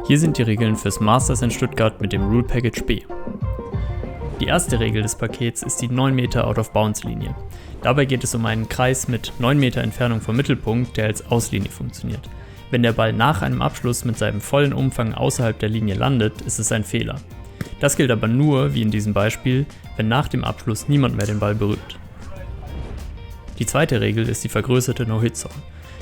Hier sind die Regeln fürs Masters in Stuttgart mit dem Rule Package B. Die erste Regel des Pakets ist die 9 Meter Out-of-Bounds-Linie. Dabei geht es um einen Kreis mit 9 Meter Entfernung vom Mittelpunkt, der als Auslinie funktioniert. Wenn der Ball nach einem Abschluss mit seinem vollen Umfang außerhalb der Linie landet, ist es ein Fehler. Das gilt aber nur, wie in diesem Beispiel, wenn nach dem Abschluss niemand mehr den Ball berührt. Die zweite Regel ist die vergrößerte No-Hit-Zone.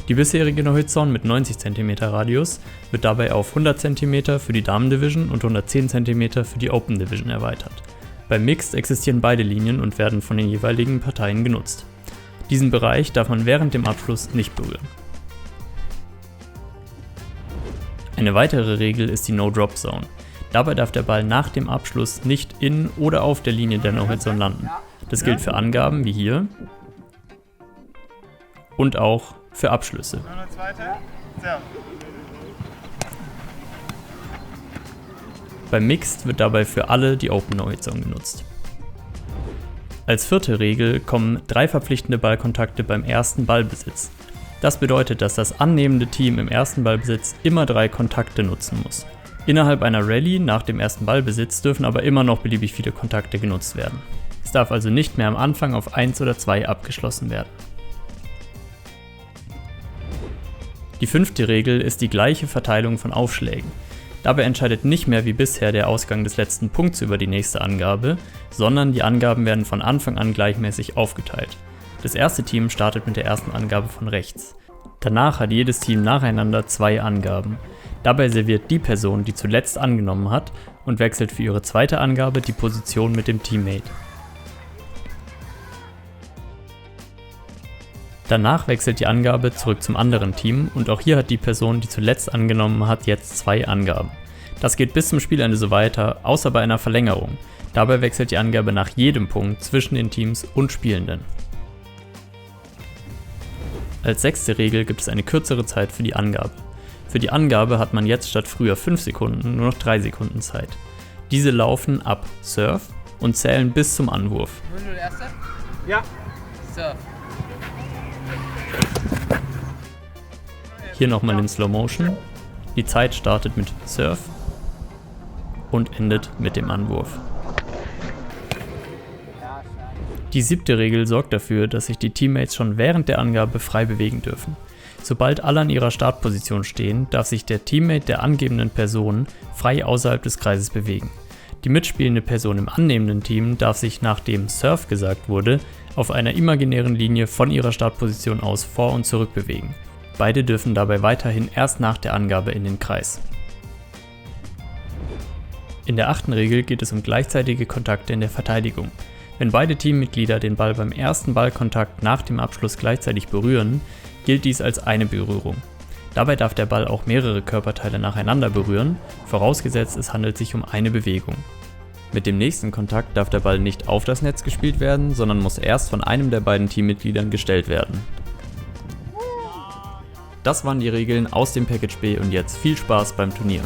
Die bisherige No-Hit-Zone mit 90 cm Radius wird dabei auf 100 cm für die Damen-Division und 110 cm für die Open-Division erweitert. Beim Mixed existieren beide Linien und werden von den jeweiligen Parteien genutzt. Diesen Bereich darf man während dem Abschluss nicht berühren. Eine weitere Regel ist die No-Drop-Zone. Dabei darf der Ball nach dem Abschluss nicht in oder auf der Linie der No-Hit-Zone landen. Das gilt für Angaben wie hier und auch für Abschlüsse. Beim Mixed wird dabei für alle die Open No-Hit-Zone genutzt. Als vierte Regel kommen 3 verpflichtende Ballkontakte beim ersten Ballbesitz. Das bedeutet, dass das annehmende Team im ersten Ballbesitz immer 3 Kontakte nutzen muss. Innerhalb einer Rallye nach dem ersten Ballbesitz dürfen aber immer noch beliebig viele Kontakte genutzt werden. Es darf also nicht mehr am Anfang auf 1 oder 2 abgeschlossen werden. Die 5. Regel ist die gleiche Verteilung von Aufschlägen. Dabei entscheidet nicht mehr wie bisher der Ausgang des letzten Punkts über die nächste Angabe, sondern die Angaben werden von Anfang an gleichmäßig aufgeteilt. Das erste Team startet mit der ersten Angabe von rechts. Danach hat jedes Team nacheinander 2 Angaben. Dabei serviert die Person, die zuletzt angenommen hat, und wechselt für ihre zweite Angabe die Position mit dem Teammate. Danach wechselt die Angabe zurück zum anderen Team und auch hier hat die Person, die zuletzt angenommen hat, jetzt 2 Angaben. Das geht bis zum Spielende so weiter, außer bei einer Verlängerung. Dabei wechselt die Angabe nach jedem Punkt zwischen den Teams und Spielenden. Als 6. Regel gibt es eine kürzere Zeit für die Angabe. Für die Angabe hat man jetzt statt früher 5 Sekunden nur noch 3 Sekunden Zeit. Diese laufen ab Serve und zählen bis zum Anwurf. 0-0 erste? Ja. Serve. Hier nochmal in Slow Motion. Die Zeit startet mit Serve und endet mit dem Anwurf. Die 7. Regel sorgt dafür, dass sich die Teammates schon während der Angabe frei bewegen dürfen. Sobald alle an ihrer Startposition stehen, darf sich der Teammate der angebenden Person frei außerhalb des Kreises bewegen. Die mitspielende Person im annehmenden Team darf sich, nachdem Serve gesagt wurde, auf einer imaginären Linie von ihrer Startposition aus vor und zurück bewegen. Beide dürfen dabei weiterhin erst nach der Angabe in den Kreis. In der 8. Regel geht es um gleichzeitige Kontakte in der Verteidigung. Wenn beide Teammitglieder den Ball beim ersten Ballkontakt nach dem Abschluss gleichzeitig berühren, gilt dies als eine Berührung. Dabei darf der Ball auch mehrere Körperteile nacheinander berühren, vorausgesetzt es handelt sich um eine Bewegung. Mit dem nächsten Kontakt darf der Ball nicht auf das Netz gespielt werden, sondern muss erst von einem der beiden Teammitgliedern gestellt werden. Das waren die Regeln aus dem Package B und jetzt viel Spaß beim Turnier.